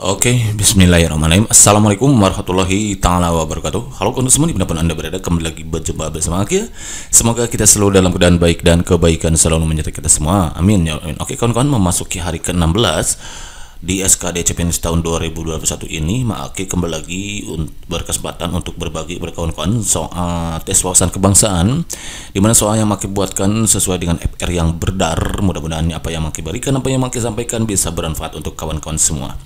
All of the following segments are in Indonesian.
Oke, bismillahirrahmanirrahim. Assalamualaikum warahmatullahi ta'ala wabarakatuh. Halo untuk semua dimanapun anda berada, kembali lagi berjumpa bersama Aki. Semoga kita selalu dalam keadaan baik dan kebaikan selalu menyertai kita semua. Amin ya amin. Oke kawan-kawan, memasuki hari ke-16 di SKD CPNS tahun 2021 ini, Aki kembali lagi berkesempatan untuk berbagi berkawan-kawan soal tes wawasan kebangsaan, dimana soal yang Aki buatkan sesuai dengan FR yang berdar. Mudah-mudahan apa yang Aki berikan, apa yang Aki sampaikan bisa bermanfaat untuk kawan-kawan semua.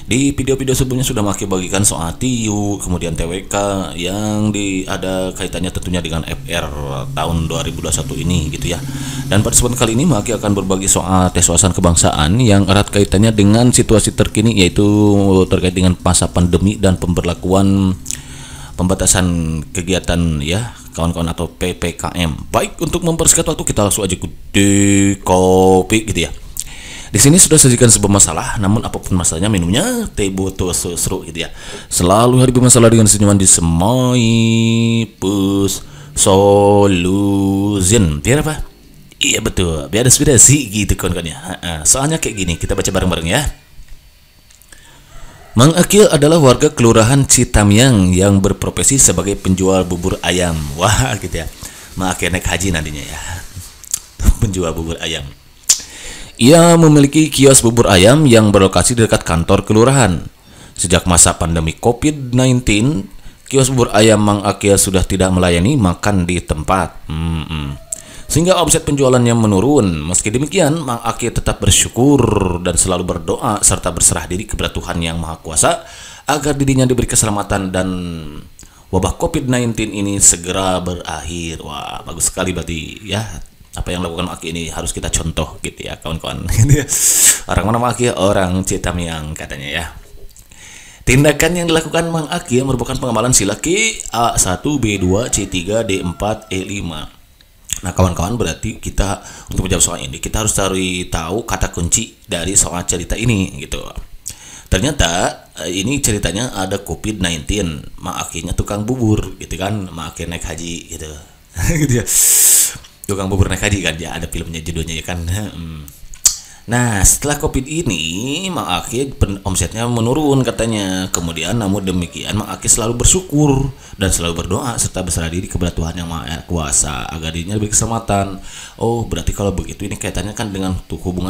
Di video-video sebelumnya sudah Maki bagikan soal TIU, kemudian TWK yang ada kaitannya tentunya dengan FR tahun 2021 ini gitu ya. Dan pada kesempatan kali ini Maki akan berbagi soal tes wawasan kebangsaan yang erat kaitannya dengan situasi terkini, yaitu terkait dengan masa pandemi dan pemberlakuan pembatasan kegiatan ya kawan-kawan atau PPKM. Baik, untuk mempersingkat waktu kita langsung aja di kopi gitu ya. Di sini sudah sajikan sebuah masalah, namun apapun masalahnya minumnya teh botol seru gitu ya. Selalu hadapi masalah dengan senyuman di Semai Pus Solution. Biar apa? Iya betul, biar inspirasi gitu kawan-kawan ya. Soalnya kayak gini, kita baca bareng-bareng ya. Mang Akil adalah warga Kelurahan Citamiang yang berprofesi sebagai penjual bubur ayam. Wah gitu ya. Mang Akil naik haji nantinya ya. Penjual bubur ayam. Ia memiliki kios bubur ayam yang berlokasi di dekat kantor kelurahan. Sejak masa pandemi COVID-19, kios bubur ayam Mang Akil sudah tidak melayani makan di tempat. Sehingga omset penjualannya menurun. Meski demikian, Mang Akil tetap bersyukur dan selalu berdoa serta berserah diri kepada Tuhan Yang Maha Kuasa agar dirinya diberi keselamatan dan wabah COVID-19 ini segera berakhir. Wah, bagus sekali berarti ya. Apa yang dilakukan Mang Akil ini harus kita contoh gitu ya kawan-kawan. Orang mana Mang Akil? Orang Citamiang katanya ya. Tindakan yang dilakukan Mang Akil merupakan pengamalan sila A1, B2, C3, D4, E5. Nah kawan-kawan, berarti kita untuk menjawab soal ini kita harus cari tahu kata kunci dari soal cerita ini gitu. Ternyata ini ceritanya ada COVID-19, Mang Akilnya tukang bubur gitu kan, Mang Akil naik haji gitu. Gitu ya. Tukang bubur naik haji kan ya, ada filmnya judulnya ya kan. Nah setelah COVID ini Mang Akil omsetnya menurun katanya. Kemudian namun demikian Mang Akil selalu bersyukur dan selalu berdoa serta berserah diri kepada Tuhan Yang Maha Kuasa agar dirinya lebih keselamatan. Oh berarti kalau begitu ini kaitannya kan dengan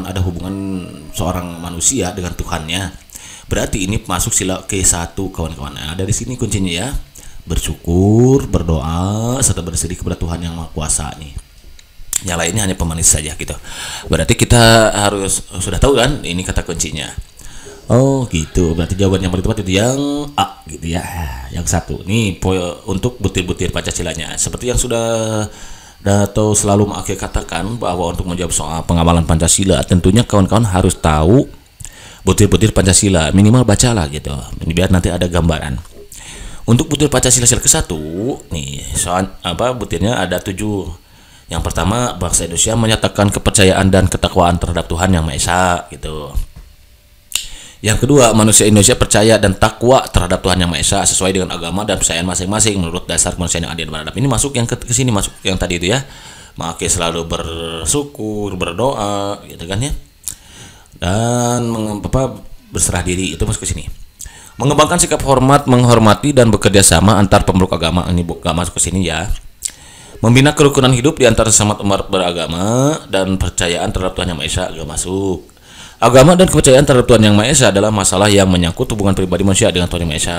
ada hubungan seorang manusia dengan Tuhannya. Berarti ini masuk sila ke-1 kawan-kawan. Nah, dari sini kuncinya ya, bersyukur, berdoa serta berserah kepada Tuhan Yang Maha Kuasa nih. Yang lainnya hanya pemanis saja gitu. Berarti kita harus sudah tahu kan ini kata kuncinya. Oh gitu. Berarti jawaban yang paling tepat itu yang A gitu ya. Yang satu. Nih untuk butir-butir Pancasilanya. Seperti yang sudah atau selalu Mang Akil katakan bahwa untuk menjawab soal pengamalan Pancasila tentunya kawan-kawan harus tahu butir-butir Pancasila, minimal bacalah gitu. Biar nanti ada gambaran. Untuk butir Pancasila sila ke-1 nih soal butirnya ada 7. Yang pertama, bangsa Indonesia menyatakan kepercayaan dan ketakwaan terhadap Tuhan Yang Maha Esa gitu. Yang kedua, manusia Indonesia percaya dan takwa terhadap Tuhan Yang Maha Esa sesuai dengan agama dan kepercayaan masing-masing menurut dasar kemanusiaan yang adil dan beradab. Ini masuk yang ke sini, masuk yang tadi itu ya. Mang Akil selalu bersyukur, berdoa gitu kan ya. Dan berserah diri itu masuk ke sini. Mengembangkan sikap hormat, menghormati dan bekerja sama antar pemeluk agama. Ini gak masuk ke sini ya. Membina kerukunan hidup di antara sesama umat beragama dan percayaan terhadap Tuhan Yang Maha Esa gak masuk. Agama dan kepercayaan terhadap Tuhan Yang Maha Esa adalah masalah yang menyangkut hubungan pribadi manusia dengan Tuhan Yang Maha Esa.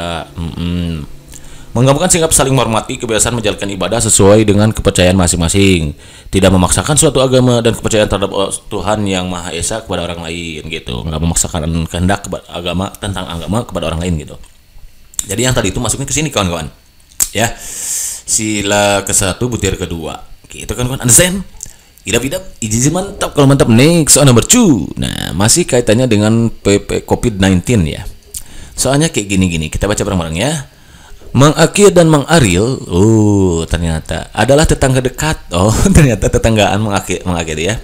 Mengembangkan sikap saling menghormati, kebiasaan menjalankan ibadah sesuai dengan kepercayaan masing-masing. Tidak memaksakan suatu agama dan kepercayaan terhadap Tuhan Yang Maha Esa kepada orang lain gitu. Nggak memaksakan kehendak agama tentang agama kepada orang lain gitu. Jadi yang tadi itu masuknya ke sini kawan-kawan. Ya. Sila ke-1 butir kedua gitu kan kawan. Understand? Idap-idap izin mantap. Kalau mantap next soal number 2. Nah masih kaitannya dengan COVID-19 ya. Soalnya kayak gini-gini, kita baca bareng-bareng ya. Mang Akil dan Mang Ariel ternyata adalah tetangga dekat. Oh ternyata tetanggaan Mang Akil ya.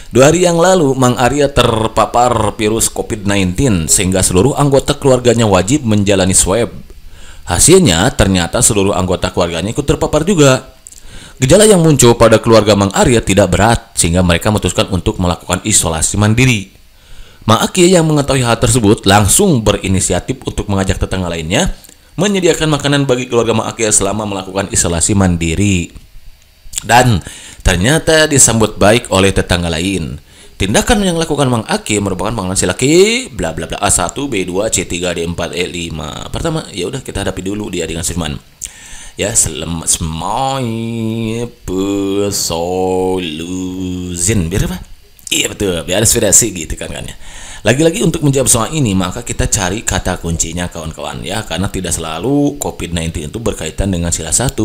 2 hari yang lalu Mang Arya terpapar virus COVID-19 sehingga seluruh anggota keluarganya wajib menjalani swab. Hasilnya ternyata seluruh anggota keluarganya ikut terpapar juga. Gejala yang muncul pada keluarga Mang Arya tidak berat sehingga mereka memutuskan untuk melakukan isolasi mandiri. Mang Aki yang mengetahui hal tersebut langsung berinisiatif untuk mengajak tetangga lainnya menyediakan makanan bagi keluarga Mang Aki selama melakukan isolasi mandiri. Dan ternyata disambut baik oleh tetangga lain. Tindakan yang dilakukan Mang Aki merupakan pengenalan sila ke bla bla bla A1, B2, C3, D4, E5. Pertama, ya udah kita hadapi dulu dia dengan firman. Ya, semuanya pesolusin. Biar apa? Iya betul, biar inspirasi gitu kan ya. Lagi-lagi untuk menjawab soal ini maka kita cari kata kuncinya kawan-kawan ya, karena tidak selalu COVID-19 itu berkaitan dengan sila 1,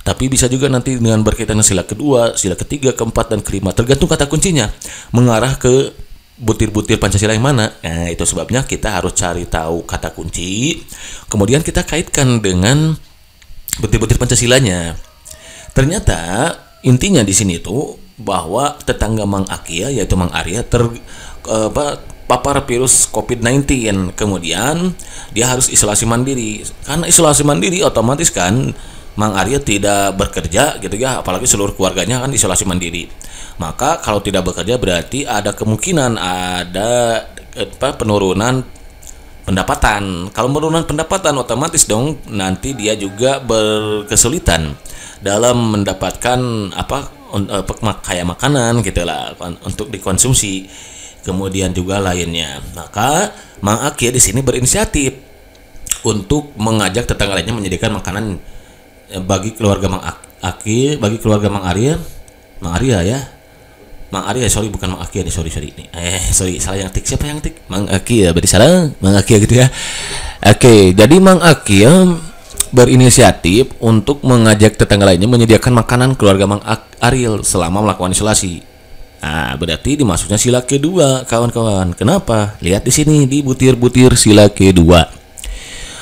tapi bisa juga nanti dengan berkaitan dengan sila kedua, sila ketiga, keempat dan kelima, tergantung kata kuncinya mengarah ke butir-butir Pancasila yang mana. Nah, itu sebabnya kita harus cari tahu kata kunci, kemudian kita kaitkan dengan butir-butir Pancasilanya. Ternyata intinya di sini tuh bahwa tetangga Mang Aki yaitu Mang Arya papar virus COVID-19, kemudian dia harus isolasi mandiri. Karena isolasi mandiri otomatis kan Mang Arya tidak bekerja gitu ya, apalagi seluruh keluarganya kan isolasi mandiri. Maka kalau tidak bekerja berarti ada kemungkinan ada penurunan pendapatan. Kalau penurunan pendapatan otomatis dong nanti dia juga berkesulitan dalam mendapatkan kayak makanan gitu lah untuk dikonsumsi, kemudian juga lainnya. Maka Mang Aki di sini berinisiatif untuk mengajak tetangga lainnya menyediakan makanan bagi keluarga Mang Aki, bagi keluarga Mang Arya ya. Mang Arya, sorry bukan Mang Aki, sorry ini. Sorry salah yang tik. Siapa yang tik? Mang Aki ya, berarti salah Mang Aki gitu ya. Oke, jadi Mang Aki berinisiatif untuk mengajak tetangga lainnya menyediakan makanan keluarga Mang Ariel selama melakukan isolasi. Nah, berarti dimasuknya sila kedua, kawan-kawan. Kenapa? Lihat di sini di butir-butir sila kedua.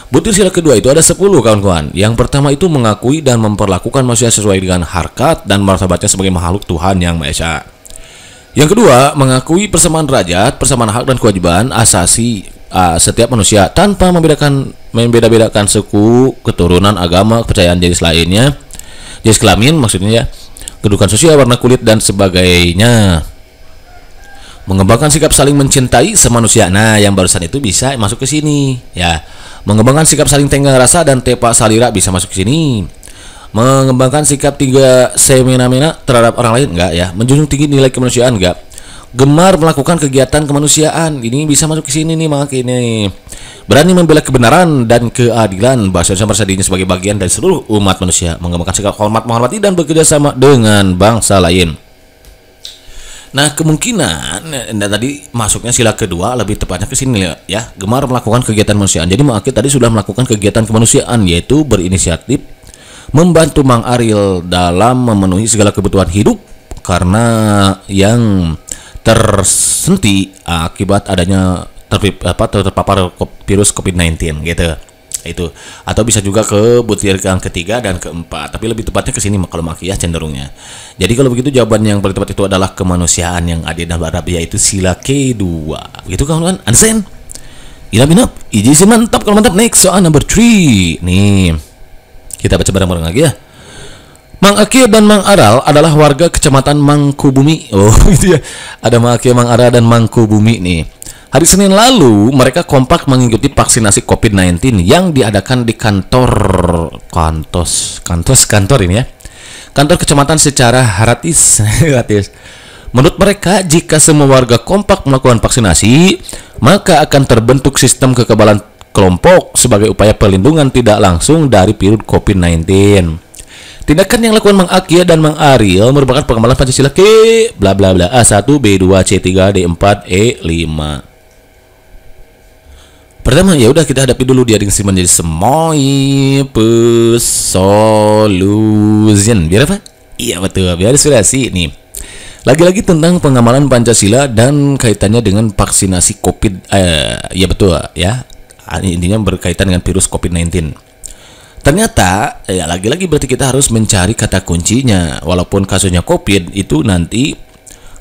Butir sila kedua itu ada 10, kawan-kawan. Yang pertama itu mengakui dan memperlakukan manusia sesuai dengan harkat dan martabatnya sebagai makhluk Tuhan Yang Maha Esa. Yang kedua, mengakui persamaan derajat, persamaan hak dan kewajiban asasi setiap manusia tanpa membeda-bedakan suku, keturunan, agama, kepercayaan jenis lainnya, jenis kelamin maksudnya ya, kedudukan sosial, warna kulit dan sebagainya. Mengembangkan sikap saling mencintai semanusia. Nah, yang barusan itu bisa masuk ke sini ya. Mengembangkan sikap saling tenggang rasa dan tepa salira bisa masuk ke sini. Mengembangkan sikap tiga semena-mena terhadap orang lain enggak ya. Menjunjung tinggi nilai kemanusiaan enggak. Gemar melakukan kegiatan kemanusiaan, ini bisa masuk ke sini nih Mang Aki nih. Berani membela kebenaran dan keadilan, bahasa Indonesia merasa dirinya sebagai bagian dari seluruh umat manusia. Mengembangkan sikap hormat, menghormati dan bekerja sama dengan bangsa lain. Nah, kemungkinan tadi masuknya sila kedua lebih tepatnya ke sini ya. Gemar melakukan kegiatan kemanusiaan. Jadi Mang Aki tadi sudah melakukan kegiatan kemanusiaan, yaitu berinisiatif membantu Mang Ariel dalam memenuhi segala kebutuhan hidup karena yang tersentuh akibat adanya terpapar virus COVID-19 gitu. Itu atau bisa juga ke butir yang ketiga dan keempat, tapi lebih tepatnya ke sini kalau Mang Aki ya cenderungnya. Jadi kalau begitu jawaban yang paling tepat itu adalah kemanusiaan yang adil dan beradab, yaitu sila kedua. Begitu kawan-kawan? Understand? Ila binap, ijisi mantap kalau mantap. Next soal number 3. Nih. Kita baca bareng-bareng lagi ya. Mang Aki dan Mang Aral adalah warga kecamatan Mangkubumi. Oh gitu ya. Ada Mang Aki, Mang Aral dan Mangkubumi nih. Hari Senin lalu mereka kompak mengikuti vaksinasi COVID-19 yang diadakan di kantor ini ya. Kantor kecamatan secara gratis. Menurut mereka, jika semua warga kompak melakukan vaksinasi, maka akan terbentuk sistem kekebalan kelompok sebagai upaya perlindungan tidak langsung dari virus COVID-19. Tindakan yang dilakukan Mang Aki dan Mang Ariel merupakan pengembangan Pancasila ke bla bla bla A1, B2, C3, D4, E5. Pertama, ya udah kita hadapi dulu dia dengan menjadi semoi pesolution. Biar apa? Iya betul, biar inspirasi nih. Lagi-lagi tentang pengamalan Pancasila dan kaitannya dengan vaksinasi COVID. Ya betul ya. Intinya berkaitan dengan virus COVID-19. Ternyata ya lagi-lagi berarti kita harus mencari kata kuncinya. Walaupun kasusnya COVID itu nanti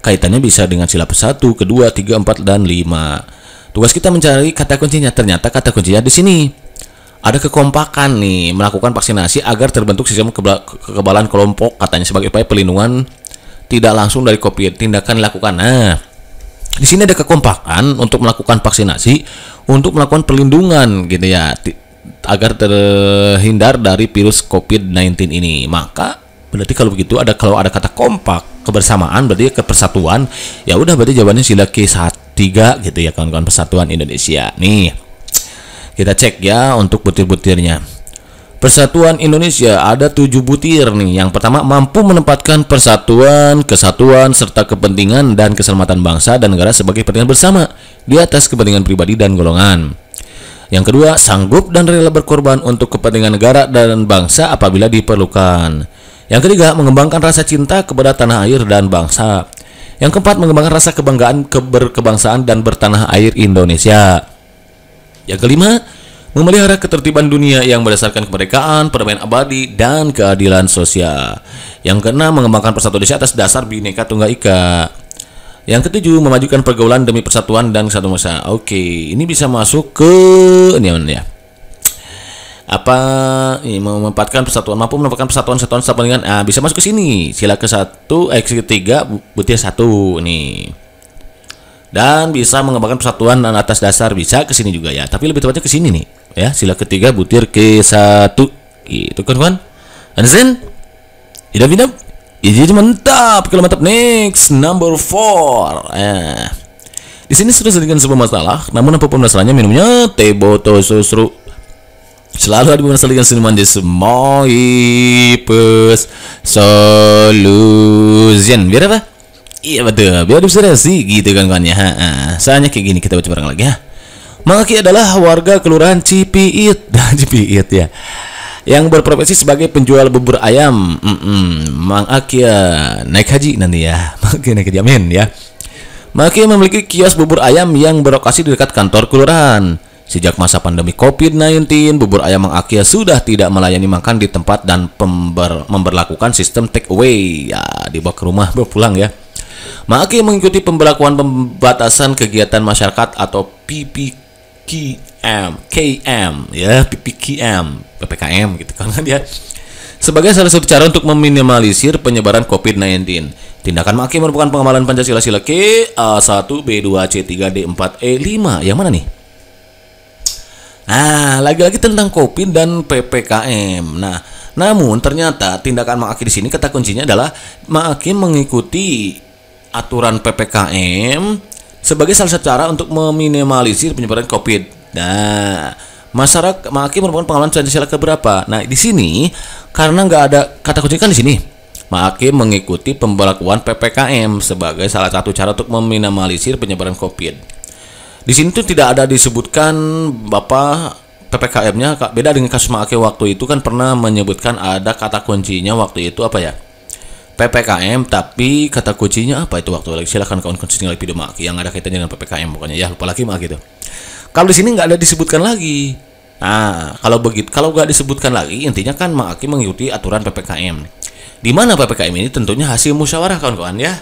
kaitannya bisa dengan sila 1, kedua, 3, 4 dan 5. Tugas kita mencari kata kuncinya. Ternyata kata kuncinya di sini. Ada kekompakan nih melakukan vaksinasi agar terbentuk sistem kekebalan kelompok katanya sebagai upaya perlindungan tidak langsung dari COVID. Tindakan dilakukan. Nah, Di sini ada kekompakan untuk melakukan vaksinasi, untuk melakukan perlindungan gitu ya, agar terhindar dari virus COVID-19 ini. Maka berarti kalau begitu kalau ada kata kompak, kebersamaan berarti kepersatuan. Ya udah berarti jawabannya sila K3 gitu ya kawan-kawan, Persatuan Indonesia. Nih, kita cek ya untuk butir-butirnya. Persatuan Indonesia ada 7 butir nih. Yang pertama, mampu menempatkan persatuan, kesatuan, serta kepentingan dan keselamatan bangsa dan negara sebagai kepentingan bersama di atas kepentingan pribadi dan golongan. Yang kedua, sanggup dan rela berkorban untuk kepentingan negara dan bangsa apabila diperlukan. Yang ketiga, mengembangkan rasa cinta kepada tanah air dan bangsa. Yang keempat, mengembangkan rasa kebanggaan, keberkebangsaan dan bertanah air Indonesia. Yang kelima, memelihara ketertiban dunia yang berdasarkan kemerdekaan, perdamaian abadi, dan keadilan sosial. Yang keenam, mengembangkan persatuan Indonesia atas dasar Bhinneka Tunggal Ika. Yang ketujuh, memajukan pergaulan demi persatuan dan kesatuan bangsa. Oke, ini bisa masuk ke ini ya. Apa ini menempatkan persatuan, mampu menempatkan persatuan kepentingan. Bisa masuk ke sini. Sila ketiga butir 1 nih. Dan bisa mengembangkan persatuan dan atas dasar, bisa ke sini juga ya. Tapi lebih tepatnya ke sini nih. Ya, sila ketiga butir ke-1 gitu kan kawan. Understand? Idam. Jadi mantap. Kalau mantap, next number 4. Di sini sudah sedikit sebuah masalah, namun apapun masalahnya minumnya teh botol susu. Selalu ada masalah dengan senyuman di semua hipus solution. Biar apa? Iya betul, biar observasi gitu kan kawan ya. Soalnya kayak gini, kita baca bareng lagi ya. Mang Aki adalah warga Kelurahan Cipiit dan Cipiit ya, yang berprofesi sebagai penjual bubur ayam. Mang Aki ya naik haji nanti ya. Mang Aki naik haji, amin ya. Mang Aki memiliki kios bubur ayam yang berlokasi di dekat kantor kelurahan. Sejak masa pandemi COVID-19, bubur ayam Mang Aki sudah tidak melayani makan di tempat dan memberlakukan sistem take away ya, dibawa ke rumah bawa pulang ya. Mang Aki mengikuti pemberlakuan pembatasan kegiatan masyarakat atau PPKM gitu kan dia, sebagai salah satu cara untuk meminimalisir penyebaran COVID-19. Tindakan Mang Aki merupakan pengamalan Pancasila sila K A1 B2 C3 D4 E5. Yang mana nih? Nah, lagi-lagi tentang COVID dan PPKM. Nah, namun ternyata tindakan Mang Aki di sini kata kuncinya adalah Mang Aki mengikuti aturan PPKM sebagai salah satu cara untuk meminimalisir penyebaran COVID. Nah, masyarakat Mang Aki merupakan pengalaman Pancasila keberapa? Nah, di sini karena nggak ada kata kunci kan di sini. Mang Aki mengikuti pemberlakuan PPKM sebagai salah satu cara untuk meminimalisir penyebaran COVID. Di sini tuh tidak ada disebutkan Bapak PPKM-nya, beda dengan kasus Mang Aki waktu itu kan pernah menyebutkan ada kata kuncinya waktu itu apa ya? PPKM, tapi kata kuncinya apa itu waktu lagi? Silakan kawan tinggal video Mang Aki yang ada kaitannya dengan PPKM pokoknya ya, lupa lagi Mang Aki itu. Kalau di sini nggak ada disebutkan lagi. Nah, kalau nggak disebutkan lagi, intinya kan Mang Aki mengikuti aturan PPKM. Di mana PPKM ini tentunya hasil musyawarah kawan-kawan ya.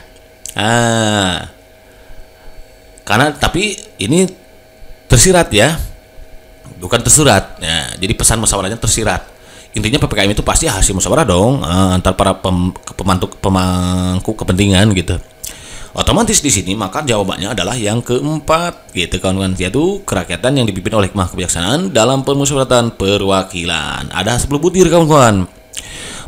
Karena tapi ini tersirat ya, bukan tersurat. Nah, jadi pesan musyawarahnya tersirat. Intinya PPKM itu pasti hasil musyawarah dong antar para pemangku kepentingan gitu. Otomatis di sini maka jawabannya adalah yang keempat gitu kawan-kawan, yaitu kerakyatan yang dipimpin oleh Hikmah Kebijaksanaan dalam permusyawaratan perwakilan. Ada 10 butir kawan-kawan.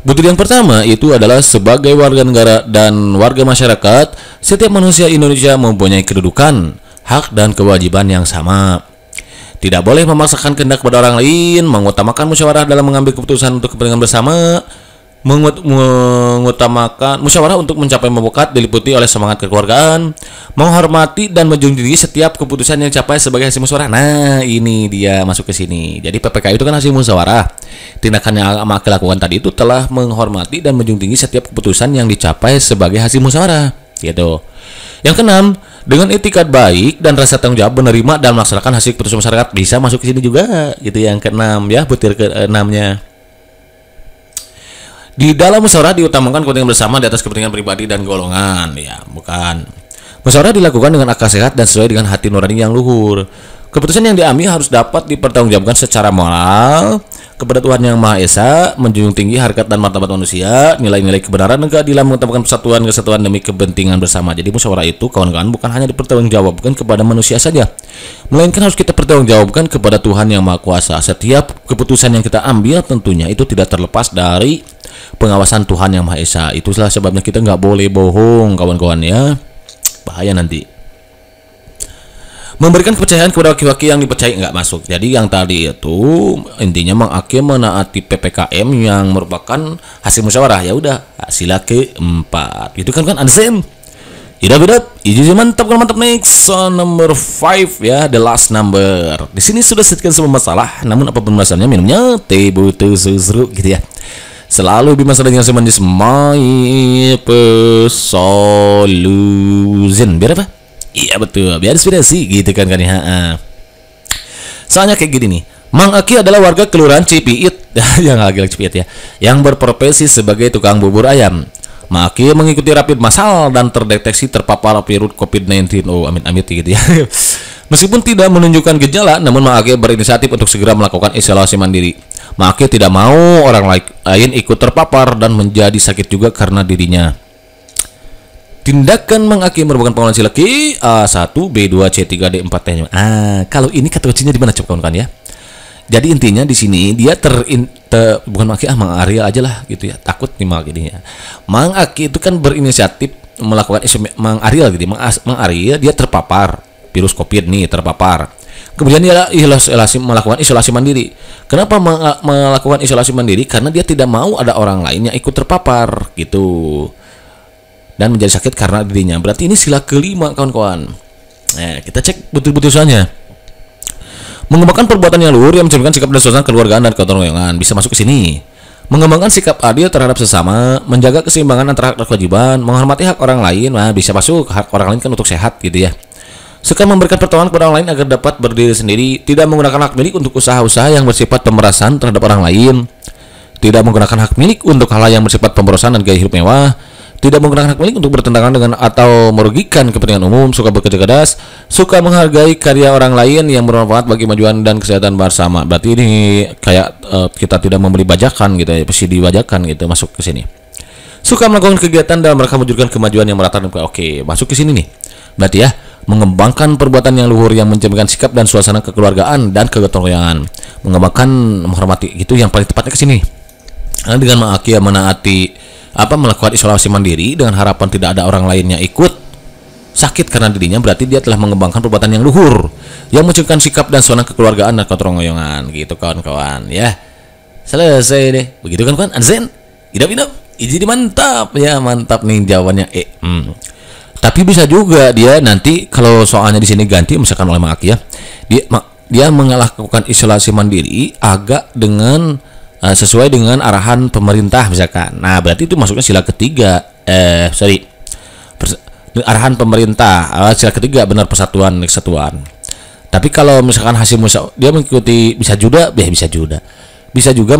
Butir yang pertama itu adalah sebagai warga negara dan warga masyarakat, setiap manusia Indonesia mempunyai kedudukan, hak dan kewajiban yang sama. Tidak boleh memaksakan kehendak kepada orang lain, mengutamakan musyawarah dalam mengambil keputusan untuk kepentingan bersama, mengutamakan musyawarah untuk mencapai mufakat diliputi oleh semangat kekeluargaan, menghormati dan menjunjung tinggi setiap keputusan yang dicapai sebagai hasil musyawarah. Nah, ini dia masuk ke sini. Jadi PPK itu kan hasil musyawarah. Tindakan yang Mang Aki lakukan tadi itu telah menghormati dan menjunjung tinggi setiap keputusan yang dicapai sebagai hasil musyawarah, gitu. Yang keenam, dengan etikat baik dan rasa tanggung jawab menerima dan melaksanakan hasil keputusan masyarakat, bisa masuk ke sini juga. Gitu yang keenam ya, butir ke-6-nya. Di dalam musyawarah diutamakan kepentingan bersama di atas kepentingan pribadi dan golongan, ya, bukan. Musyawarah dilakukan dengan akal sehat dan sesuai dengan hati nurani yang luhur. Keputusan yang diambil harus dapat dipertanggungjawabkan secara moral, kepada Tuhan Yang Maha Esa, menjunjung tinggi harkat dan martabat manusia, nilai-nilai kebenaran dan keadilan, mengutamakan persatuan kesatuan demi kepentingan bersama. Jadi musyawarah itu kawan-kawan bukan hanya dipertanggungjawabkan kepada manusia saja, melainkan harus kita pertanggungjawabkan kepada Tuhan Yang Maha Kuasa. Setiap keputusan yang kita ambil tentunya itu tidak terlepas dari pengawasan Tuhan Yang Maha Esa. Itulah sebabnya kita nggak boleh bohong kawan-kawan ya, bahaya nanti. Memberikan kepercayaan kepada wakil-wakil yang dipercayai nggak masuk. Jadi yang tadi itu intinya Mang Aki menaati PPKM yang merupakan hasil musyawarah. Ya udah, sila keempat. Itu kan Ansen. Idap, mantap next number 5 ya, the last number. Di sini sudah sedikit semua masalah, namun apapun masalahnya minumnya teh butuh susu gitu ya. Selalu bimasalah dengan semanis my solution. Biar apa? Iya betul, biar inspirasi gitu kan ya. Soalnya kayak gini nih, Mang Aki adalah warga Kelurahan Cipiit yang agak Cipiit ya, yang berprofesi sebagai tukang bubur ayam. Mang Aki mengikuti rapid massal dan terdeteksi terpapar virus COVID-19. Oh amit-amit gitu ya. Meskipun tidak menunjukkan gejala, namun Mang Aki berinisiatif untuk segera melakukan isolasi mandiri. Mang Aki tidak mau orang lain ikut terpapar dan menjadi sakit juga karena dirinya. Tindakan Mang Aki merupakan pengelolaan sila A1, B2, C3, D4, T. Kalau ini kata kuncinya di mana coba kawan-kawan ya? Jadi intinya di sini dia bukan Mang Aki, Mang Arya aja lah gitu ya. Takut nih Mang Aki ya. Mang Aki itu kan berinisiatif melakukan Mang Arya gitu. Mang Arya dia terpapar virus Covid nih, terpapar. Kemudian dia melakukan isolasi mandiri. Kenapa melakukan isolasi mandiri? Karena dia tidak mau ada orang lain yang ikut terpapar gitu. Dan menjadi sakit karena dirinya. Berarti ini sila kelima kawan-kawan. Kita cek betul-betul soalnya. Mengembangkan perbuatan yang luhur yang mencerminkan sikap dan suasana keluargaan dan kegotong royongan. Bisa masuk ke sini. Mengembangkan sikap adil terhadap sesama, menjaga keseimbangan antara hak dan kewajiban, menghormati hak orang lain. Bisa masuk, hak orang lain kan untuk sehat gitu ya. Suka memberikan pertolongan kepada orang lain agar dapat berdiri sendiri, tidak menggunakan hak milik untuk usaha-usaha yang bersifat pemerasan terhadap orang lain, tidak menggunakan hak milik untuk hal yang bersifat pemborosan dan gaya hidup mewah, tidak menggunakan hak milik untuk bertentangan dengan atau merugikan kepentingan umum, suka bekerja keras, suka menghargai karya orang lain yang bermanfaat bagi kemajuan dan kesehatan bersama. Berarti ini kayak kita tidak membeli bajakan gitu ya, pasti dibajakan gitu, masuk ke sini. Suka melakukan kegiatan dalam rangka mewujudkan kemajuan yang merata dan oke, masuk ke sini nih. Berarti ya, mengembangkan perbuatan yang luhur yang mencerminkan sikap dan suasana kekeluargaan dan kegotong royongan, mengembangkan menghormati itu yang paling tepatnya ke sini. Dengan Mang Aki menaati melakukan isolasi mandiri dengan harapan tidak ada orang lainnya ikut sakit karena dirinya, berarti dia telah mengembangkan perbuatan yang luhur yang mencerminkan sikap dan suasana kekeluargaan dan kegotong royongan gitu kawan-kawan ya. Selesai deh. Begitu kan kawan? Anzen? Idap. Jadi mantap ya, mantap nih jawabannya Tapi bisa juga dia nanti kalau soalnya di sini ganti misalkan oleh Mang Aki ya. Dia melakukan isolasi mandiri agak dengan sesuai dengan arahan pemerintah misalkan. Nah, berarti itu masuknya sila ketiga. Arahan pemerintah. Sila ketiga benar persatuan kesatuan. Tapi kalau misalkan hasil dia mengikuti bisa juga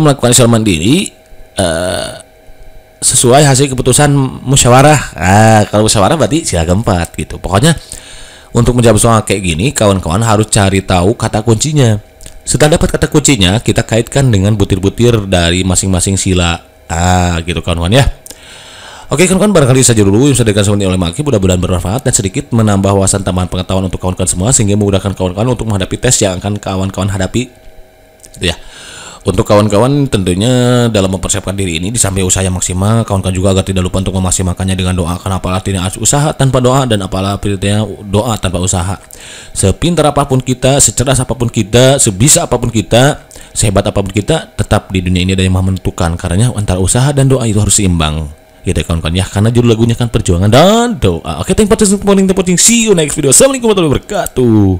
melakukan isolasi mandiri sesuai hasil keputusan musyawarah. Kalau musyawarah berarti sila keempat gitu. Pokoknya untuk menjawab soal kayak gini, kawan-kawan harus cari tahu kata kuncinya. Setelah dapat kata kuncinya, kita kaitkan dengan butir-butir dari masing-masing sila. Gitu kawan-kawan ya. Oke kawan-kawan, barangkali saja dulu yang sudah dikasih oleh Mang Aki, mudah-mudahan bermanfaat dan sedikit menambah wawasan tambahan pengetahuan untuk kawan-kawan semua sehingga memudahkan kawan-kawan untuk menghadapi tes yang akan kawan-kawan hadapi. Gitu ya. Untuk kawan-kawan tentunya dalam mempersiapkan diri ini disambi usaha yang maksimal, kawan-kawan juga agar tidak lupa untuk memaksimalkannya dengan doa, karena apalah artinya usaha tanpa doa dan apalah artinya doa tanpa usaha. Sepintar apapun kita, secerdas apapun kita, sebisa apapun kita, sehebat apapun kita, tetap di dunia ini ada yang menentukan, karena antara usaha dan doa itu harus seimbang. Gitu ya kawan-kawan ya, karena judul lagunya kan perjuangan dan doa. Oke, thank you for watching, see you next video. Assalamualaikum warahmatullahi wabarakatuh.